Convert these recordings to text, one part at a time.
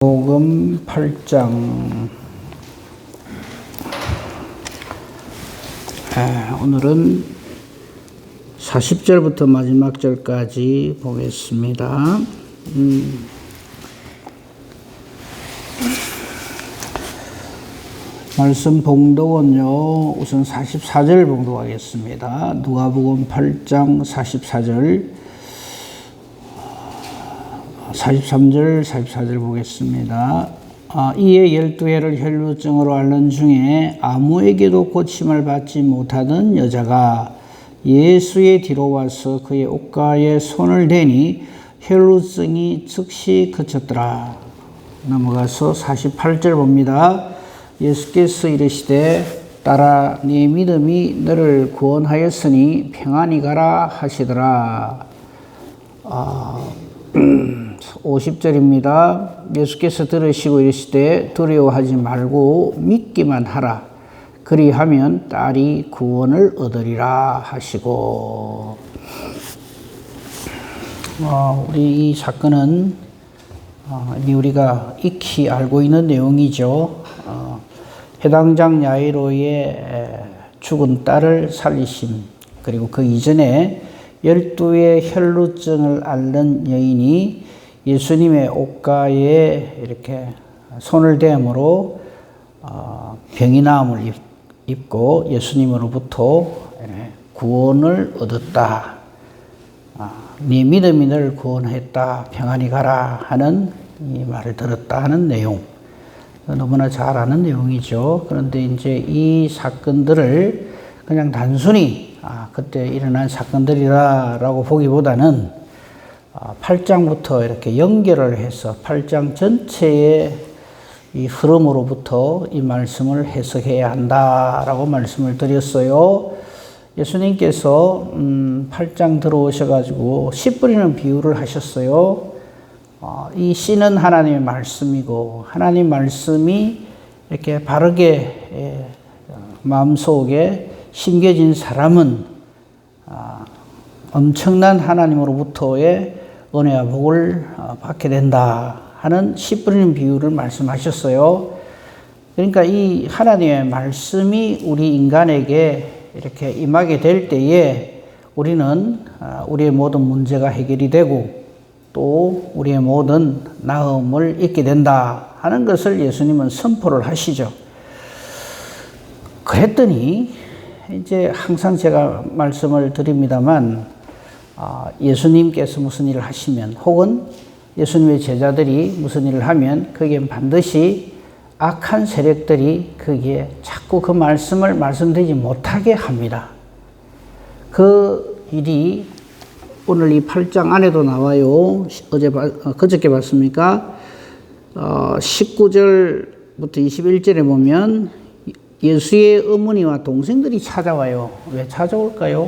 복음 8장. 오늘은 40절부터 마지막 절까지 보겠습니다. 말씀 봉독은요, 우선 44절 봉독하겠습니다. 누가복음 8장 44절, 43절, 44절 보겠습니다. 이에 12해를 혈루증으로 앓는 중에 아무에게도 고침을 받지 못하던 여자가 예수의 뒤로 와서 그의 옷가에 손을 대니 혈루증이 즉시 그쳤더라. 넘어가서 48절 봅니다. 예수께서 이르시되 딸아, 네 믿음이 너를 구원하였으니 평안히 가라 하시더라. 50절입니다. 예수께서 들으시고 이르시되 두려워하지 말고 믿기만 하라. 그리하면 딸이 구원을 얻으리라 하시고, 우리 이 사건은 이미 우리가 익히 알고 있는 내용이죠. 해당장 야이로의 죽은 딸을 살리심, 그리고 그 이전에 12의 혈루증을 앓는 여인이 예수님의 옷가에 이렇게 손을 댐으로 병이 나음을 입고 예수님으로부터 구원을 얻었다. 네 믿음이 너를 구원했다. 평안히 가라 하는 이 말을 들었다 하는 내용. 너무나 잘 아는 내용이죠. 그런데 이제 이 사건들을 그냥 단순히 그때 일어난 사건들이라고 보기보다는 8장부터 이렇게 연결을 해서 8장 전체의 이 흐름으로부터 이 말씀을 해석해야 한다라고 말씀을 드렸어요. 예수님께서 8장 들어오셔가지고 씨 뿌리는 비유를 하셨어요. 이 씨는 하나님의 말씀이고, 하나님 말씀이 이렇게 바르게 마음속에 심겨진 사람은 엄청난 하나님으로부터의 은혜와 복을 받게 된다 하는 씨 뿌리는 비유를 말씀하셨어요. 그러니까 이 하나님의 말씀이 우리 인간에게 이렇게 임하게 될 때에 우리는 우리의 모든 문제가 해결이 되고 또 우리의 모든 나음을 잊게 된다 하는 것을 예수님은 선포를 하시죠. 그랬더니 이제 항상 제가 말씀을 드립니다만, 예수님께서 무슨 일을 하시면, 혹은 예수님의 제자들이 무슨 일을 하면 거기에 반드시 악한 세력들이 거기에 자꾸 그 말씀을 말씀드리지 못하게 합니다. 그 일이 오늘 이 8장 안에도 나와요. 그저께 봤습니까? 19절부터 21절에 보면 예수의 어머니와 동생들이 찾아와요. 왜 찾아올까요?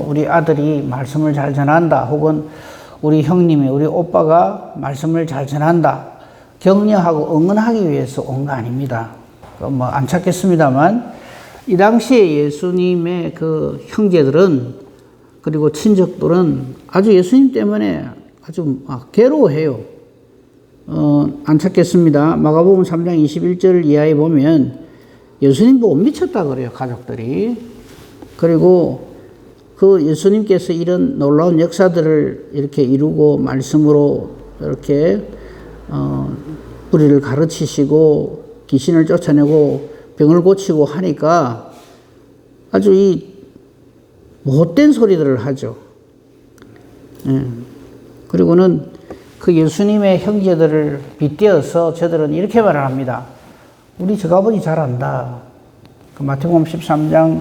우리 아들이 말씀을 잘 전한다. 혹은 우리 형님이, 우리 오빠가 말씀을 잘 전한다. 격려하고 응원하기 위해서 온 거 아닙니다. 안 찾겠습니다만, 이 당시에 예수님의 그 형제들은, 그리고 친척들은 아주 예수님 때문에 아주 괴로워해요. 안 찾겠습니다. 마가복음 3장 21절 이하에 보면 예수님 보고 미쳤다 그래요, 가족들이. 그리고 그 예수님께서 이런 놀라운 역사들을 이렇게 이루고 말씀으로 이렇게 우리를 가르치시고 귀신을 쫓아내고 병을 고치고 하니까 아주 이 못된 소리들을 하죠. 그리고는 그 예수님의 형제들을 빗대어서 저들은 이렇게 말을 합니다. 우리 저아버지 잘 안다. 그 마태복음 13장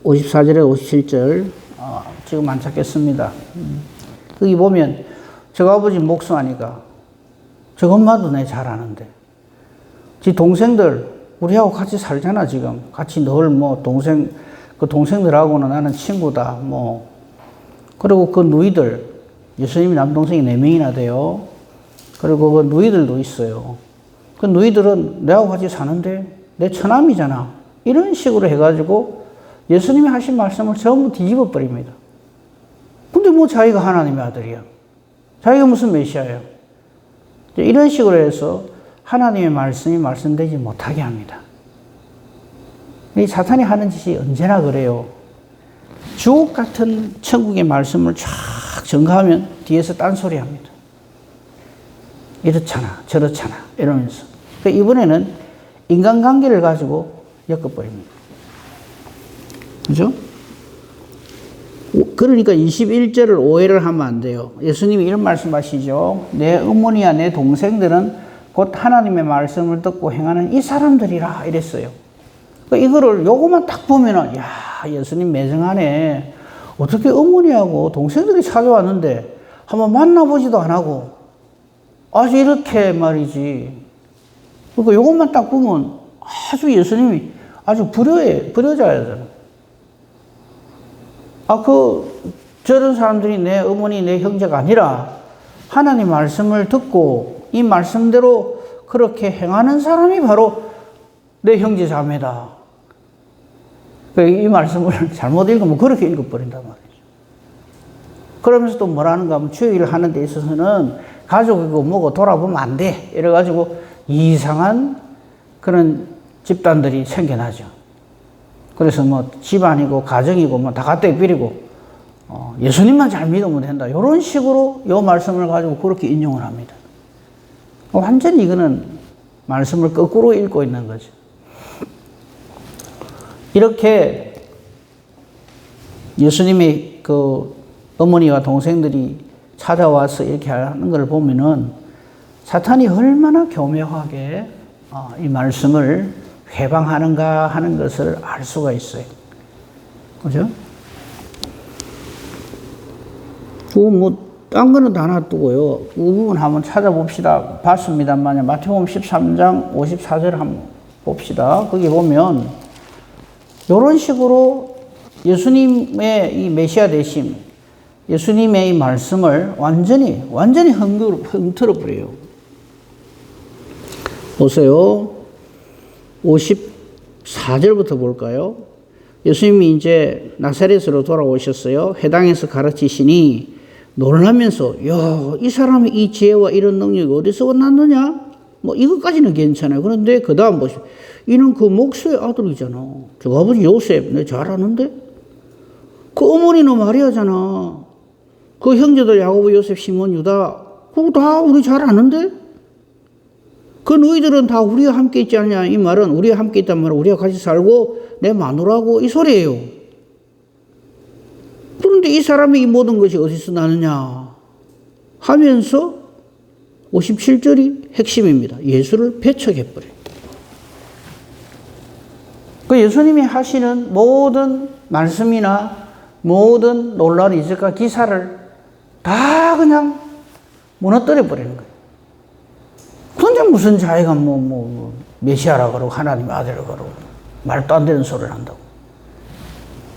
54절에 57절, 지금 안 찾겠습니다. 거기 보면 저아버지 목수하니까 저것만도 내 잘 아는데, 지 동생들 우리하고 같이 살잖아. 지금 같이 늘 그 동생들하고는 나는 친구다. 그리고 그 누이들, 예수님이 남동생이 4명이나 돼요. 그리고 그 누이들도 있어요. 그 누이들은 내하고 같이 사는데 내 처남이잖아. 이런 식으로 해가지고 예수님이 하신 말씀을 전부 뒤집어 버립니다. 근데 자기가 하나님의 아들이야. 자기가 무슨 메시아예요? 이런 식으로 해서 하나님의 말씀이 말씀되지 못하게 합니다. 이 사탄이 하는 짓이 언제나 그래요. 주옥 같은 천국의 말씀을 쫙 전가하면 뒤에서 딴소리 합니다. 이렇잖아, 저렇잖아, 이러면서. 이번에는 인간관계를 가지고 엮어버립니다. 그죠? 그러니까 21절을 오해를 하면 안 돼요. 예수님이 이런 말씀 하시죠. 내 어머니와 내 동생들은 곧 하나님의 말씀을 듣고 행하는 이 사람들이라 이랬어요. 이거를 요거만 딱 보면은, 야, 예수님 매정하네. 어떻게 어머니하고 동생들이 찾아왔는데 한번 만나보지도 안 하고 아주 이렇게 말이지. 그러니까 요것만 딱 보면 아주 예수님이 아주 불효자잖아요. 저런 사람들이 내 어머니, 내 형제가 아니라 하나님 말씀을 듣고 이 말씀대로 그렇게 행하는 사람이 바로 내 형제 자매다. 이 말씀을 잘못 읽으면 그렇게 읽어버린단 말이죠. 그러면서 또 뭐라는가 하면 주의를 하는 데 있어서는 가족이고 뭐고 돌아보면 안 돼. 이래가지고 이상한 그런 집단들이 생겨나죠. 그래서 뭐 집안이고 가정이고 뭐 다 갖다 비리고 예수님만 잘 믿으면 된다. 이런 식으로 이 말씀을 가지고 그렇게 인용을 합니다. 완전히 이거는 말씀을 거꾸로 읽고 있는 거죠. 이렇게 예수님의 그 어머니와 동생들이 찾아와서 이렇게 하는 걸 보면은 사탄이 얼마나 교묘하게 이 말씀을 회방하는가 하는 것을 알 수가 있어요. 그죠? 딴 거는 다 놔두고요. 그 부분 한번 찾아봅시다. 봤습니다만, 마태복음 13장 54절 한번 봅시다. 거기 보면, 이런 식으로 예수님의 이 메시아 되심, 예수님의 이 말씀을 완전히 흔들어 버려요. 보세요. 54절부터 볼까요? 예수님이 이제 나사렛으로 돌아오셨어요. 회당에서 가르치시니 놀라면서, 야, 이 사람이 이 지혜와 이런 능력이 어디서 났느냐? 뭐 이것까지는 괜찮아요. 그런데 그 다음 보시면, 이는 그 목수의 아들이잖아. 저 아버지 요셉, 내 잘 아는데? 그 어머니는 마리아잖아. 그 형제들 야고보, 요셉, 시몬, 유다, 그거 다 우리 잘 아는데? 그 너희들은 다 우리와 함께 있지 않냐? 이 말은 우리와 함께 있단 말은 우리와 같이 살고 내 마누라고 이 소리예요. 그런데 이 사람이 이 모든 것이 어디서 나느냐 하면서 57절이 핵심입니다. 예수를 배척해버려요. 그 예수님이 하시는 모든 말씀이나 모든 놀라운 이적과 기사를 다 그냥 무너뜨려 버리는 거예요. 그런데 무슨 자기가 메시아라 그러고 하나님 아들이라 그러고 말도 안 되는 소리를 한다고.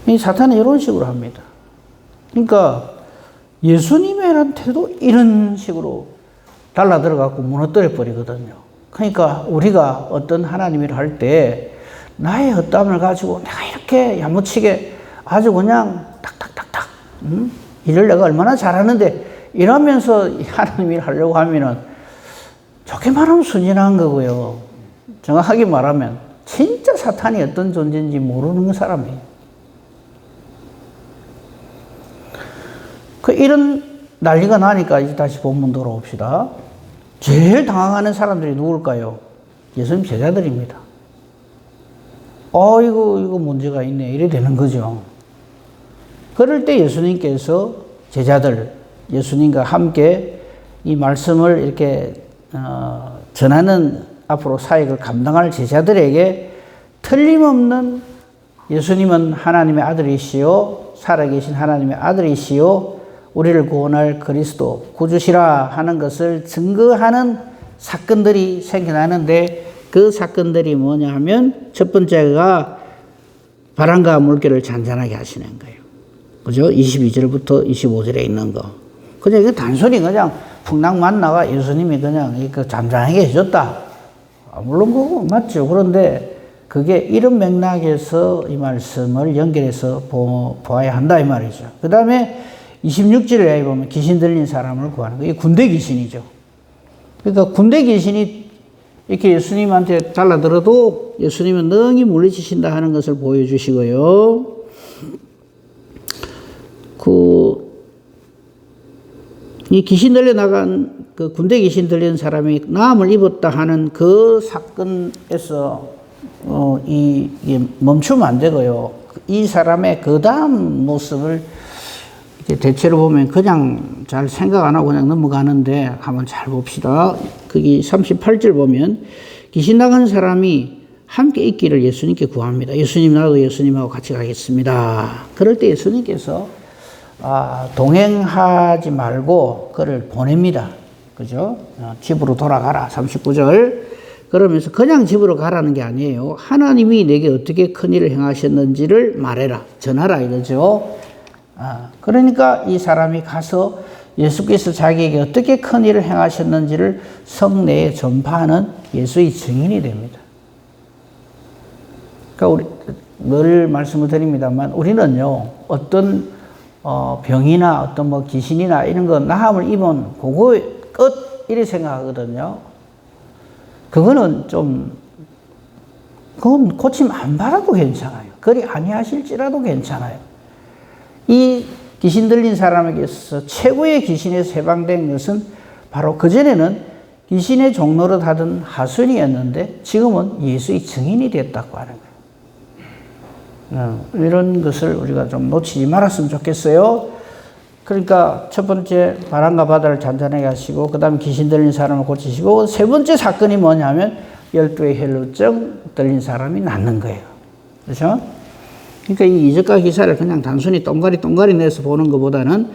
이 사탄은 이런 식으로 합니다. 그러니까 예수님한테도 이런 식으로 달라들어갖고 무너뜨려 버리거든요. 그러니까 우리가 어떤 하나님 일을 할 때 나의 헛담을 가지고 내가 이렇게 야무치게 아주 그냥 탁탁탁탁 일을 내가 얼마나 잘하는데 이러면서 하나님 일을 하려고 하면은 좋게 말하면 순진한 거고요. 정확하게 말하면 진짜 사탄이 어떤 존재인지 모르는 사람이에요. 이런 난리가 나니까 이제 다시 본문 돌아옵시다. 제일 당황하는 사람들이 누굴까요? 예수님 제자들입니다. 이거 문제가 있네. 이래 되는 거죠. 그럴 때 예수님께서 제자들, 예수님과 함께 이 말씀을 이렇게 전하는 앞으로 사역을 감당할 제자들에게 틀림없는 예수님은 하나님의 아들이시요 살아계신 하나님의 아들이시요 우리를 구원할 그리스도 구주시라 하는 것을 증거하는 사건들이 생겨나는데 그 사건들이 뭐냐 하면 첫 번째가 바람과 물결을 잔잔하게 하시는 거예요. 그죠? 22절부터 25절에 있는 거. 그냥 이거 단순히 그냥 풍랑 만나가 예수님이 그냥 이거 잔잔하게 해줬다. 물론 그거 맞죠. 그런데 그게 이런 맥락에서 이 말씀을 연결해서 보아야 한다 이 말이죠. 그 다음에 26절에 보면 귀신 들린 사람을 구하는 거예요. 이 군대 귀신이죠. 그러니까 군대 귀신이 이렇게 예수님한테 달라들어도 예수님은 능히 물리치신다 하는 것을 보여주시고요. 이 귀신 들려 나간 그 군대 귀신 들린 사람이 나음을 입었다 하는 그 사건에서 이게 멈추면 안 되고요. 이 사람의 그 다음 모습을 대체로 보면 그냥 잘 생각 안 하고 그냥 넘어가는데 한번 잘 봅시다. 거기 38절 보면 귀신 나간 사람이 함께 있기를 예수님께 구합니다. 예수님, 나도 예수님하고 같이 가겠습니다. 그럴 때 예수님께서 동행하지 말고 그를 보냅니다. 그죠? 집으로 돌아가라. 39절. 그러면서 그냥 집으로 가라는 게 아니에요. 하나님이 내게 어떻게 큰일을 행하셨는지를 말해라. 전하라 이거죠. 그러니까 이 사람이 가서 예수께서 자기에게 어떻게 큰일을 행하셨는지를 성내에 전파하는 예수의 증인이 됩니다. 그러니까 늘 말씀을 드립니다만 우리는요, 어떤 병이나 어떤 뭐 귀신이나 이런 거 나함을 입은 그거 끝 이렇게 생각하거든요. 그건 고침 안 받아도 괜찮아요. 그리 아니하실지라도 괜찮아요. 이 귀신 들린 사람에게서 최고의 귀신에서 해방된 것은 바로 그전에는 귀신의 종로를 하던 하순이었는데 지금은 예수의 증인이 됐다고 하는 거예요. 이런 것을 우리가 좀 놓치지 말았으면 좋겠어요. 그러니까 첫 번째 바람과 바다를 잔잔하게 하시고 그 다음에 귀신 들린 사람을 고치시고 세 번째 사건이 뭐냐면 12의 혈루증 들린 사람이 낫는 거예요. 그렇죠? 그러니까 이 이적과 기사를 그냥 단순히 똥가리 내서 보는 것보다는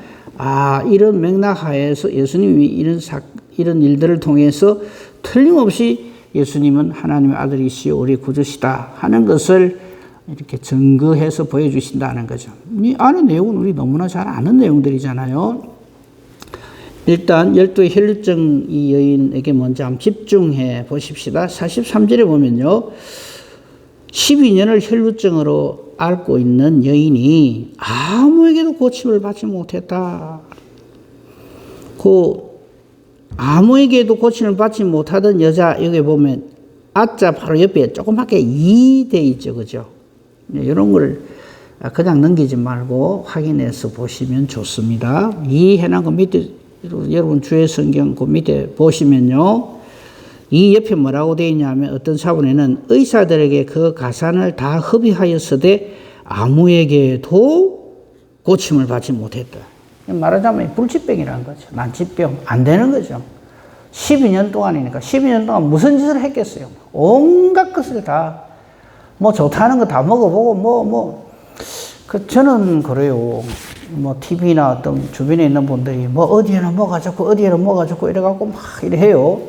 이런 맥락 하에서 예수님이 이런 일들을 통해서 틀림없이 예수님은 하나님의 아들이시오 우리 구주시다 하는 것을 이렇게 증거해서 보여주신다는 거죠. 이 아는 내용은 우리 너무나 잘 아는 내용들이잖아요. 일단 12의 혈루증 이 여인에게 먼저 한번 집중해 보십시다. 43절에 보면요. 12년을 혈루증으로 앓고 있는 여인이 아무에게도 고침을 받지 못했다. 아무에게도 고침을 받지 못하던 여자, 여기 보면 아자 바로 옆에 조그맣게 이 돼 있죠. 그죠? 이런 걸 그냥 넘기지 말고 확인해서 보시면 좋습니다. 이 해놓은 거 밑에, 여러분 주의 성경 그 밑에 보시면요. 이 옆에 뭐라고 되어 있냐면 어떤 사본에는 의사들에게 그 가산을 다 허비하였으되 아무에게도 고침을 받지 못했다. 말하자면 불치병이라는 거죠. 난치병. 안 되는 거죠. 12년 동안이니까 12년 동안 무슨 짓을 했겠어요. 온갖 것을 다 뭐 좋다는 거 다 먹어보고 저는 그래요. TV나 어떤 주변에 있는 분들이 어디에는 뭐가 좋고 어디에는 뭐가 좋고 이래갖고 막 이래 해요.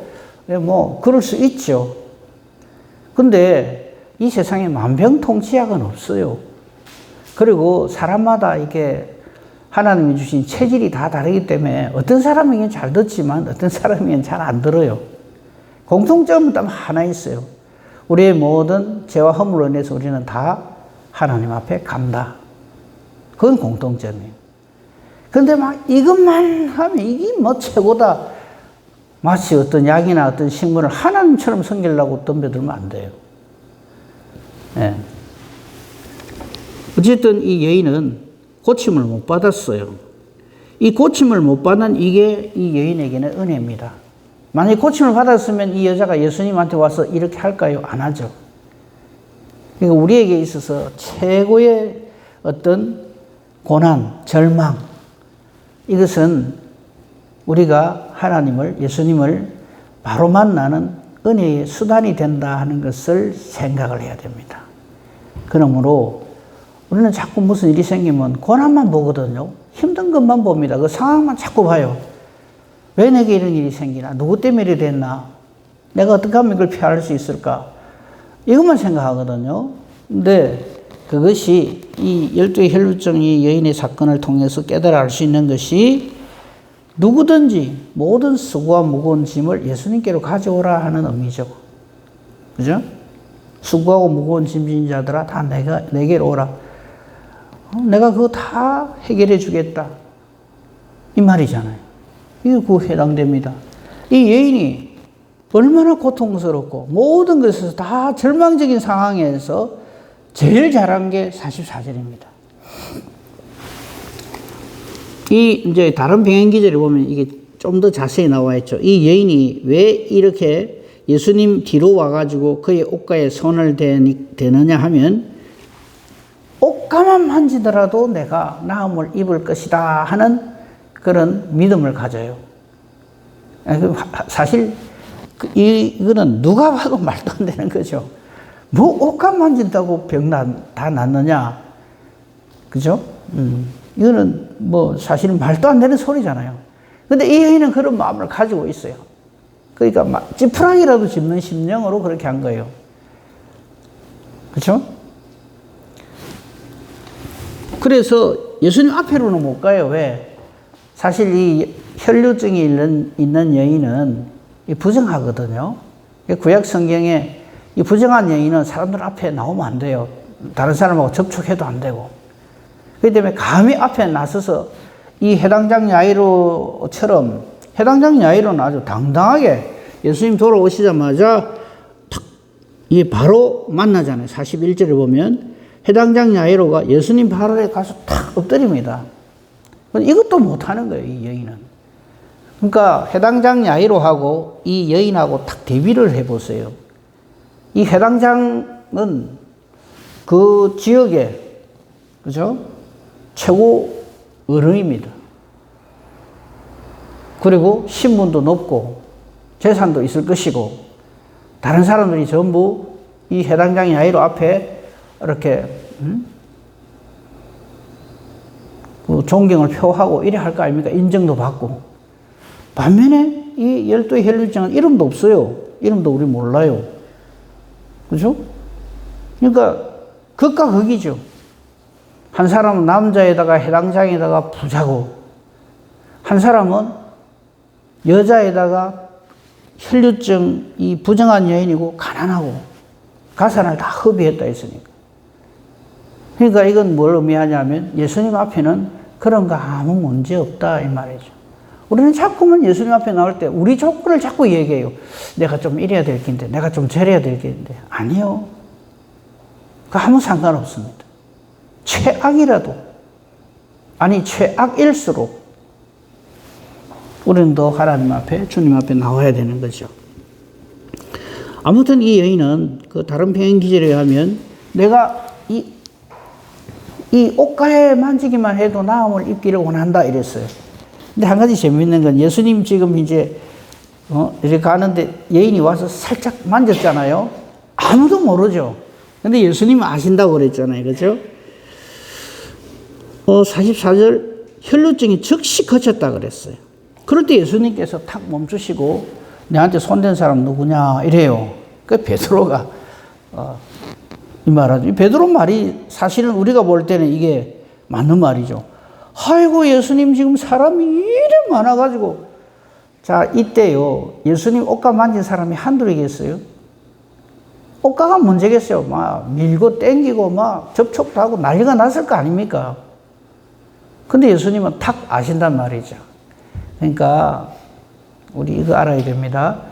그럴 수 있죠. 근데 이 세상에 만병통치약은 없어요. 그리고 사람마다 이게 하나님이 주신 체질이 다 다르기 때문에 어떤 사람에게는 잘 듣지만 어떤 사람에게는 잘 안 들어요. 공통점은 딱 하나 있어요. 우리의 모든 죄와 허물로 인해서 우리는 다 하나님 앞에 간다. 그건 공통점이에요. 근데 이것만 하면 이게 최고다. 마치 어떤 약이나 어떤 식물을 하나님처럼 섬기려고 덤벼들면 안 돼요. 네. 어쨌든 이 여인은 고침을 못 받았어요. 이 고침을 못 받는 이게 이 여인에게는 은혜입니다. 만약에 고침을 받았으면 이 여자가 예수님한테 와서 이렇게 할까요? 안 하죠. 그러니까 우리에게 있어서 최고의 어떤 고난, 절망, 이것은 우리가 하나님을, 예수님을 바로 만나는 은혜의 수단이 된다 하는 것을 생각을 해야 됩니다. 그러므로 우리는 자꾸 무슨 일이 생기면 고난만 보거든요. 힘든 것만 봅니다. 그 상황만 자꾸 봐요. 왜 내게 이런 일이 생기나? 누구 때문에 이렇게 됐나? 내가 어떻게 하면 이걸 피할 수 있을까? 이것만 생각하거든요. 근데 그것이 이 12의 혈루증이 여인의 사건을 통해서 깨달아 알 수 있는 것이 누구든지 모든 수고와 무거운 짐을 예수님께로 가져오라 하는 의미죠. 그죠? 수고하고 무거운 짐진 자들아 다 내게로 오라. 내가 그거 다 해결해 주겠다. 이 말이잖아요. 이게 그 해당됩니다. 이 여인이 얼마나 고통스럽고 모든 것에서 다 절망적인 상황에서 제일 잘한 게 44절입니다. 이 이제 다른 병행 기절에 보면 이게 좀 더 자세히 나와 있죠. 이 여인이 왜 이렇게 예수님 뒤로 와가지고 그의 옷가에 손을 대느냐 하면 옷가만 만지더라도 내가 나음을 입을 것이다 하는 그런 믿음을 가져요. 사실 이거는 누가 봐도 말도 안 되는 거죠. 뭐 옷감 만진다고 병 다 낫느냐, 그죠? 이거는 뭐 사실은 말도 안 되는 소리잖아요. 근데 이 여인은 그런 마음을 가지고 있어요. 그러니까 지푸라기라도 짚는 심령으로 그렇게 한 거예요. 그렇죠? 그래서 예수님 앞으로는 못 가요. 왜? 사실 이 혈류증이 있는 여인은 부정하거든요. 구약 성경에 이 부정한 여인은 사람들 앞에 나오면 안 돼요. 다른 사람하고 접촉해도 안 되고. 그렇기 때문에 감히 앞에 나서서 이 해당장 야이로처럼, 해당장 야이로는 아주 당당하게 예수님 돌아오시자마자 탁, 이 바로 만나잖아요. 41절에 보면 해당장 야이로가 예수님 발 아래 가서 탁 엎드립니다. 이것도 못하는 거예요, 이 여인은. 그러니까 해당장 야이로하고 이 여인하고 탁 대비를 해보세요. 이 해당장은 그 지역의, 그죠? 최고 어른입니다. 그리고 신분도 높고 재산도 있을 것이고 다른 사람들이 전부 이 해당장 야이로 앞에 이렇게 그 존경을 표하고 이래 할 거 아닙니까? 인정도 받고. 반면에 이 12의 혈류증은 이름도 없어요. 이름도 우리 몰라요. 그죠? 그러니까 극과 극이죠. 한 사람은 남자에다가 해당장에다가 부자고, 한 사람은 여자에다가 혈류증 이 부정한 여인이고 가난하고 가산을 다 허비했다 했으니까. 그러니까 이건 뭘 의미하냐면 예수님 앞에는 그런 거 아무 문제 없다 이 말이죠. 우리는 자꾸만 예수님 앞에 나올 때 우리 조건을 자꾸 얘기해요. 내가 좀 이래야 될 긴데, 내가 좀 저래야 될 긴데. 아니요. 그 아무 상관없습니다. 최악이라도, 아니 최악일수록 우리는 더 하나님 앞에, 주님 앞에 나와야 되는 거죠. 아무튼 이 여인은 그 다른 병행 기절에 의하면 내가 이 옷가에 만지기만 해도 나음을 입기를 원한다 이랬어요. 근데 한 가지 재밌는 건 예수님 지금 이제 이렇게 가는데 여인이 와서 살짝 만졌잖아요. 아무도 모르죠. 근데 예수님은 아신다고 그랬잖아요. 그렇죠? 44절 혈루증이 즉시 그쳤다 그랬어요. 그럴 때 예수님께서 탁 멈추시고 내한테 손댄 사람 누구냐 이래요. 그 베드로가 이 말하죠. 이 베드로 말이 사실은 우리가 볼 때는 이게 맞는 말이죠. 아이고 예수님 지금 사람이 이래 많아가지고. 자 이때요 예수님 옷가 만진 사람이 한둘이겠어요? 옷가가 문제겠어요. 막 밀고 땡기고 막 접촉도 하고 난리가 났을 거 아닙니까? 근데 예수님은 탁 아신단 말이죠. 그러니까 우리 이거 알아야 됩니다.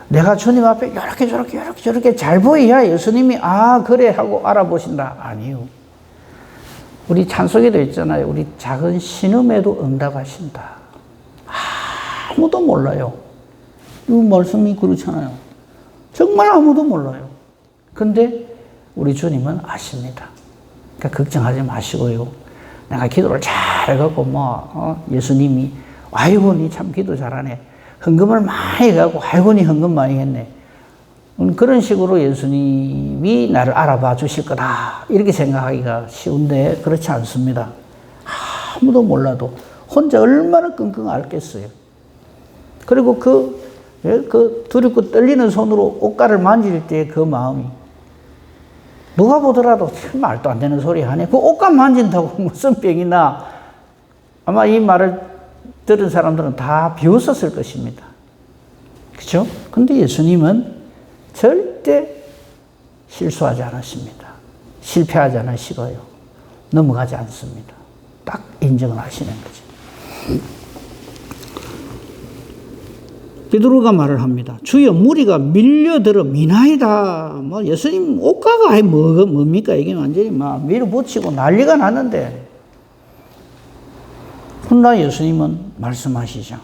내가 주님 앞에 이렇게 저렇게 잘 보여야 예수님이 아 그래 하고 알아보신다. 아니요. 우리 찬송에도 있잖아요. 우리 작은 신음에도 응답하신다. 아무도 몰라요. 이 말씀이 그렇잖아요. 정말 아무도 몰라요. 근데 우리 주님은 아십니다. 그러니까 걱정하지 마시고요. 내가 기도를 잘해갖고 예수님이 아이고 니 참 기도 잘하네. 헌금을 많이 해갖고 아이고 니 헌금 많이 했네. 그런 식으로 예수님이 나를 알아봐 주실 거다. 이렇게 생각하기가 쉬운데 그렇지 않습니다. 아무도 몰라도 혼자 얼마나 끙끙 앓겠어요. 그리고 그 두렵고 떨리는 손으로 옷가를 만질 때 그 마음이 누가 보더라도 참 말도 안 되는 소리 하네. 그 옷가 만진다고 무슨 병이 나. 아마 이 말을 들은 사람들은 다 비웃었을 것입니다. 그렇죠? 근데 예수님은 절대 실수하지 않으십니다. 실패하지 않으시고요. 넘어가지 않습니다. 딱 인정을 하시는 거죠. 베드로가 말을 합니다. 주여 무리가 밀려들어 미나이다. 뭐 예수님 옷가가 아예 뭡니까? 이게 완전히 막 밀어붙이고 난리가 났는데 훗나 예수님은 말씀하시죠.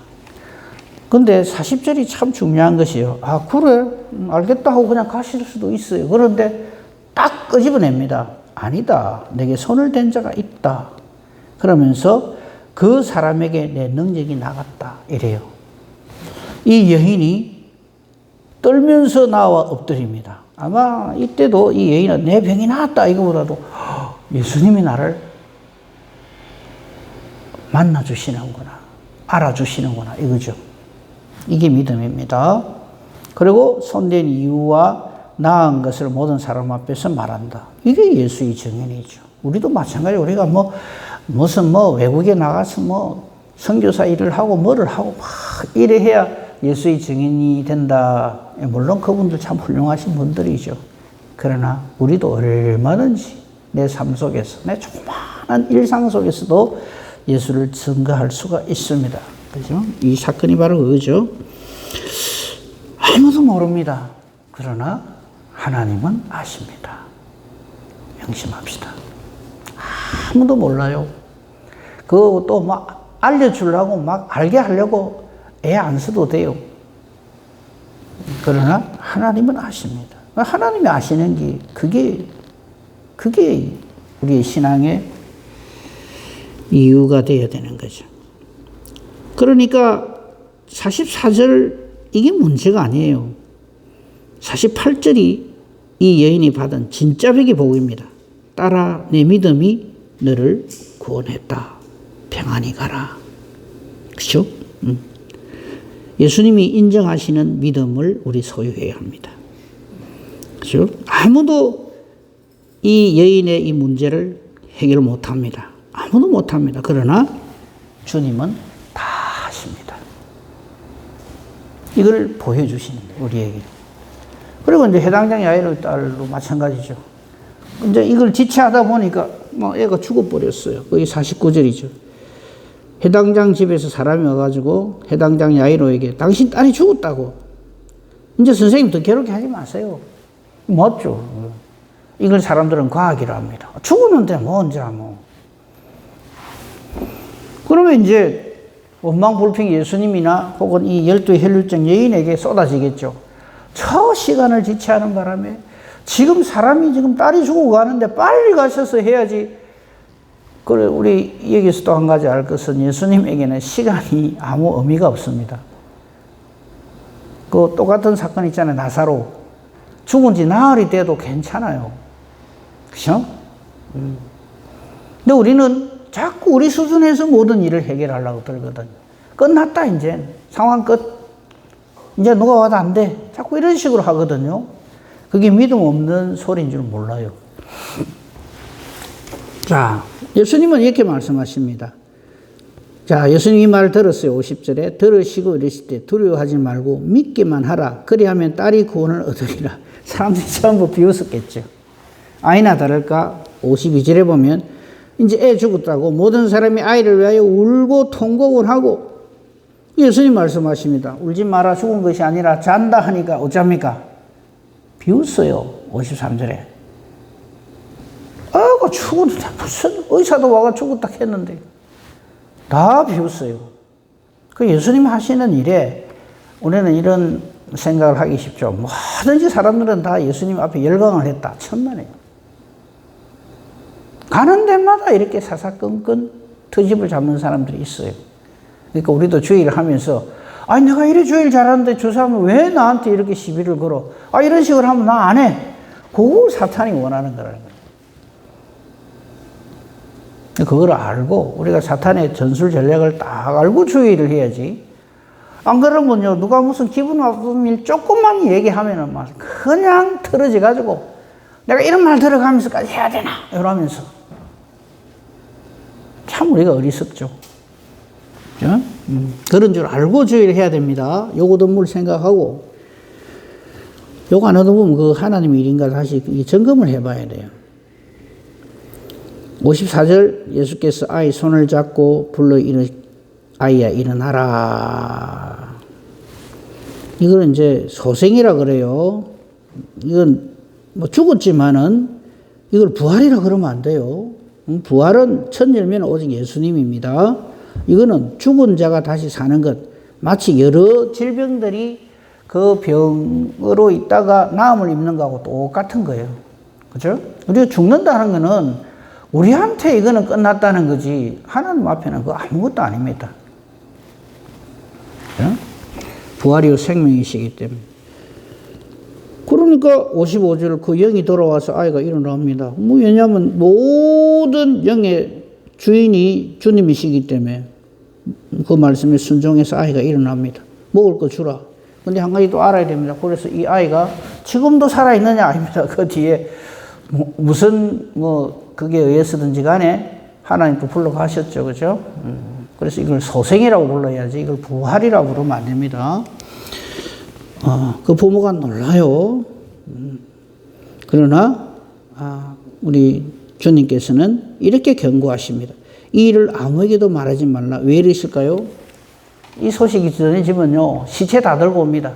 근데 40절이 참 중요한 것이요. 아 그래 알겠다 하고 그냥 가실 수도 있어요. 그런데 딱 끄집어냅니다. 아니다. 내게 손을 댄 자가 있다. 그러면서 그 사람에게 내 능력이 나갔다. 이래요. 이 여인이 떨면서 나와 엎드립니다. 아마 이때도 이 여인은 내 병이 나았다 이거보다도 예수님이 나를 만나주시는구나. 알아주시는구나. 이거죠. 이게 믿음입니다. 그리고 손댄 이유와 나은 것을 모든 사람 앞에서 말한다. 이게 예수의 증인이죠. 우리도 마찬가지로 우리가 무슨 외국에 나가서 선교사 일을 하고 뭐를 하고 막 이래 해야 예수의 증인이 된다. 물론 그분들 참 훌륭하신 분들이죠. 그러나 우리도 얼마든지 내 삶 속에서 내 조그마한 일상 속에서도 예수를 증거할 수가 있습니다. 그죠? 이 사건이 바로 그거죠. 아무도 모릅니다. 그러나 하나님은 아십니다. 명심합시다. 아무도 몰라요. 그거 또 막 알려주려고 막 알게 하려고 애 안 써도 돼요. 그러나 하나님은 아십니다. 하나님이 아시는 게 그게 우리의 신앙의 이유가 되어야 되는 거죠. 그러니까 44절 이게 문제가 아니에요. 48절이 이 여인이 받은 진짜 회개 복입니다. 따라 내 믿음이 너를 구원했다. 평안히 가라. 그렇죠? 예수님이 인정하시는 믿음을 우리 소유해야 합니다. 그렇죠? 아무도 이 여인의 이 문제를 해결 못합니다. 아무도 못합니다. 그러나 주님은 다 하십니다. 이걸 보여주시는 거예요, 우리에게. 그리고 이제 해당장 야이로 딸도 마찬가지죠. 이제 이걸 지체하다 보니까 애가 죽어버렸어요. 거기 49절이죠. 해당장 집에서 사람이 와가지고 해당장 야이로에게 당신 딸이 죽었다고. 이제 선생님 더 괴롭게 하지 마세요. 맞죠? 이걸 사람들은 과학이라 합니다. 죽었는데 언제 그러면 이제 원망불평 예수님이나 혹은 이 12 혈류증 여인에게 쏟아지겠죠. 저 시간을 지체하는 바람에 지금 사람이 지금 딸이 죽고 가는데 빨리 가셔서 해야지. 그래, 우리 여기서 또 한 가지 알 것은 예수님에게는 시간이 아무 의미가 없습니다. 그 똑같은 사건 있잖아요. 나사로. 죽은 지 나흘이 돼도 괜찮아요. 그죠? 근데 우리는 자꾸 우리 수준에서 모든 일을 해결하려고 들거든요. 끝났다, 이제. 상황 끝. 이제 누가 와도 안 돼. 자꾸 이런 식으로 하거든요. 그게 믿음 없는 소리인 줄 몰라요. 자, 예수님은 이렇게 말씀하십니다. 자, 예수님이 말을 들었어요. 50절에. 들으시고 이러실 때 두려워하지 말고 믿기만 하라. 그리하면 딸이 구원을 얻으리라. 사람들이 전부 비웃었겠죠. 아니나 다를까 52절에 보면 이제 애 죽었다고 모든 사람이 아이를 위하여 울고 통곡을 하고 예수님 말씀하십니다. 울지 마라. 죽은 것이 아니라 잔다 하니까 어쩝니까? 비웃어요. 53절에. 아이고 죽었는데 무슨 의사도 와가 죽었다 했는데 다 비웃어요. 그 예수님 하시는 일에 우리는 이런 생각을 하기 쉽죠. 뭐든지 사람들은 다 예수님 앞에 열광을 했다. 천만에요. 가는 데마다 이렇게 사사건건 트집을 잡는 사람들이 있어요. 그러니까 우리도 주의를 하면서 아니 내가 이래 주의를 잘하는데 저 사람은 왜 나한테 이렇게 시비를 걸어? 아 이런 식으로 하면 나 안 해. 그걸 사탄이 원하는 거라는 거예요. 그걸 알고 우리가 사탄의 전술 전략을 딱 알고 주의를 해야지. 안 그러면요 누가 무슨 기분 나쁜 일 조금만 얘기하면은 막 그냥 틀어져 가지고 내가 이런 말 들어가면서까지 해야 되나 이러면서 참 우리가 어리석죠. 그렇죠? 그런 줄 알고 주의를 해야 됩니다. 요거 뭘 생각하고 요거 안 하다 보면 그 하나님 일인가 다시 점검을 해봐야 돼요. 54절 예수께서 아이 손을 잡고 불러 아이야 일어나라. 이거는 이제 소생이라 그래요. 이건 뭐 죽었지만은 이걸 부활이라 그러면 안 돼요. 부활은 첫 열매는 오직 예수님입니다. 이거는 죽은 자가 다시 사는 것. 마치 여러 질병들이 그 병으로 있다가 나음을 입는 거하고 똑같은 거예요. 그죠? 우리가 죽는다는 거는 우리한테 이거는 끝났다는 거지 하나님 앞에는 그거 아무것도 아닙니다. 그죠? 부활이요 생명이시기 때문에. 그러니까 55절 그 영이 돌아와서 아이가 일어납니다. 왜냐하면 모든 영의 주인이 주님이시기 때문에 그 말씀에 순종해서 아이가 일어납니다. 먹을 거 주라. 근데 한 가지 또 알아야 됩니다. 그래서 이 아이가 지금도 살아있느냐 아닙니다. 그 뒤에 무슨 그게 의해서든지 간에 하나님 또 불러가셨죠. 그죠? 그래서 이걸 소생이라고 불러야지 이걸 부활이라고 부르면 안 됩니다. 그 부모가 놀라요. 그러나 우리 주님께서는 이렇게 경고하십니다. 이 일을 아무에게도 말하지 말라. 왜 이러실까요? 이 소식이 전해지면요 시체 다 들고 옵니다.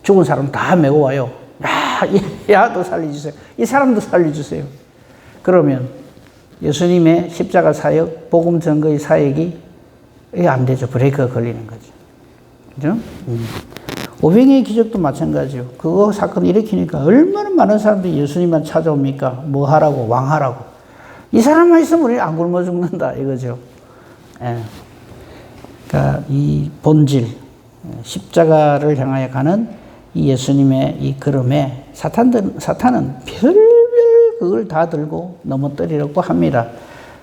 죽은 사람 다 메고 와요. 야도 살려주세요. 이 사람도 살려주세요. 그러면 예수님의 십자가 사역, 복음 전거의 사역이 이게 안 되죠. 브레이크가 걸리는 거죠. 그죠? 오병이의 기적도 마찬가지요. 그거 사건 일으키니까 얼마나 많은 사람들이 예수님만 찾아옵니까? 뭐 하라고? 왕하라고. 이 사람만 있으면 우리 안 굶어 죽는다 이거죠. 예. 그러니까 이 본질, 십자가를 향하여 가는 이 예수님의 이 걸음에 사탄은 별별 그걸 다 들고 넘어뜨리려고 합니다.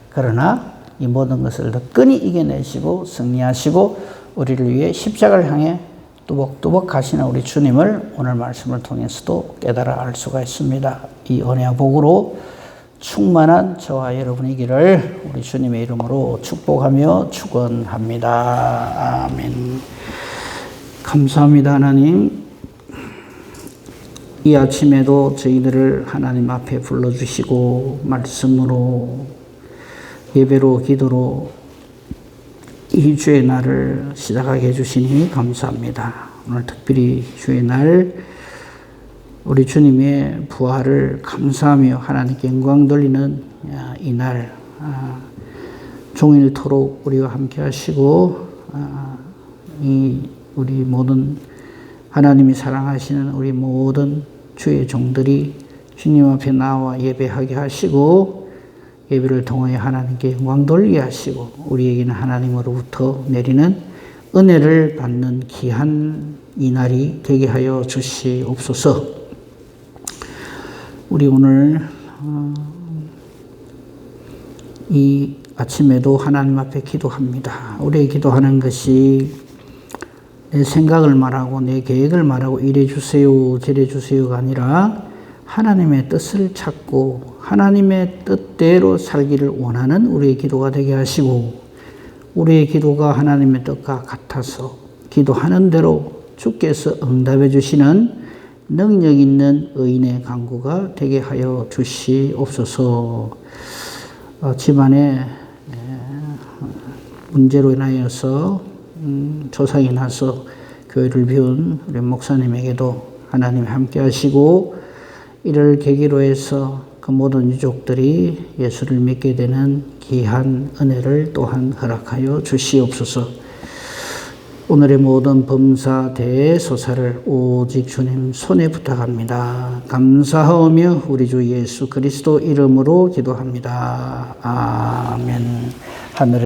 그러나 이 모든 것을 더 끈히 이겨내시고 승리하시고 우리를 위해 십자가를 향해 뚜벅뚜벅 가시는 우리 주님을 오늘 말씀을 통해서도 깨달아 알 수가 있습니다. 이 은혜와 복으로 충만한 저와 여러분이기를 우리 주님의 이름으로 축복하며 축원합니다. 아멘. 감사합니다, 하나님. 이 아침에도 저희들을 하나님 앞에 불러주시고 말씀으로 예배로 기도로 이 주의 날을 시작하게 해주시니 감사합니다. 오늘 특별히 주의 날 우리 주님의 부활을 감사하며 하나님께 영광 돌리는 이 날 종일토록 우리와 함께 하시고 이 우리 모든 하나님이 사랑하시는 우리 모든 주의 종들이 주님 앞에 나와 예배하게 하시고 예배를 통하여 하나님께 영광 돌리게 하시고 우리에게는 하나님으로부터 내리는 은혜를 받는 귀한 이 날이 되게 하여 주시옵소서. 우리 오늘 이 아침에도 하나님 앞에 기도합니다. 우리의 기도하는 것이 내 생각을 말하고 내 계획을 말하고 이래 주세요 저래 주세요가 아니라 하나님의 뜻을 찾고 하나님의 뜻대로 살기를 원하는 우리의 기도가 되게 하시고 우리의 기도가 하나님의 뜻과 같아서 기도하는 대로 주께서 응답해 주시는 능력 있는 의인의 간구가 되게 하여 주시옵소서. 집안에 문제로 인하여서 조상이 나서 교회를 비운 우리 목사님에게도 하나님 함께 하시고 이를 계기로 해서 그 모든 유족들이 예수를 믿게 되는 귀한 은혜를 또한 허락하여 주시옵소서. 오늘의 모든 범사 대소사를 오직 주님 손에 부탁합니다. 감사하며 우리 주 예수 그리스도 이름으로 기도합니다. 아멘. 하늘에